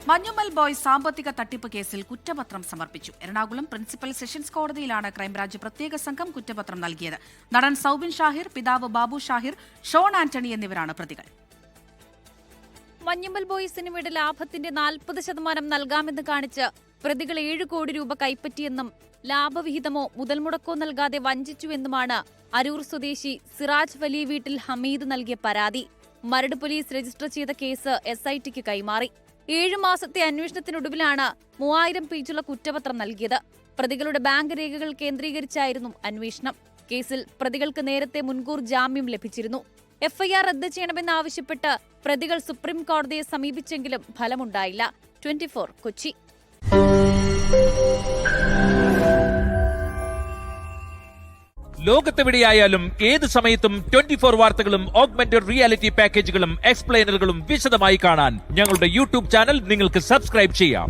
Manjummel boys സാമ്പത്തിക തട്ടിപ്പ് കേസിൽ കുറ്റപത്രം സമർപ്പിച്ചു. എറണാകുളം പ്രിൻസിപ്പൽ സെഷൻസ് കോടതിയിലാണ് ക്രൈംബ്രാഞ്ച് പ്രത്യേക സംഘം കുറ്റപത്രം നൽകിയത്. നടൻ സൗബിൻ ഷാഹിർ, പിതാവ് ബാബു ഷാഹിർ, ഷോൺ ആന്റണി എന്നിവരാണ് പ്രതികൾ. മഞ്ഞുമ്മൽ ബോയ്സ് സിനിമയുടെ ലാഭത്തിന്റെ 40% നൽകാമെന്ന് കാണിച്ച് പ്രതികൾ 7 കോടി രൂപ കൈപ്പറ്റിയെന്നും ലാഭവിഹിതമോ മുതൽ മുടക്കോ നൽകാതെ വഞ്ചിച്ചുവെന്നുമാണ് അരൂർ സ്വദേശി സിറാജ് വലിയ വീട്ടിൽ ഹമീദ് നൽകിയ പരാതി. മരട് പോലീസ് രജിസ്റ്റർ ചെയ്ത കേസ് SITക്ക് കൈമാറി. 7 മാസത്തെ അന്വേഷണത്തിനൊടുവിലാണ് 3000 പേജുള്ള കുറ്റപത്രം നൽകിയത്. പ്രതികളുടെ ബാങ്ക് രേഖകൾ കേന്ദ്രീകരിച്ചായിരുന്നു അന്വേഷണം. കേസിൽ പ്രതികൾക്ക് നേരത്തെ മുൻകൂർ ജാമ്യം ലഭിച്ചിരുന്നു. FIR റദ്ദ് ചെയ്യണമെന്നാവശ്യപ്പെട്ട് പ്രതികൾ സുപ്രീം കോടതിയെ സമീപിച്ചെങ്കിലും ഫലമുണ്ടായില്ല. 24 കൊച്ചി. ലോകത്തെവിടെയായാലും ഏത് സമയത്തും 24 വാർത്തകളും ഓഗ്മെന്റഡ് റിയാലിറ്റി പാക്കേജുകളും എക്സ്പ്ലെയിനറുകളും വിശദമായി കാണാൻ ഞങ്ങളുടെ YouTube ചാനൽ നിങ്ങൾക്ക് സബ്സ്ക്രൈബ് ചെയ്യാം.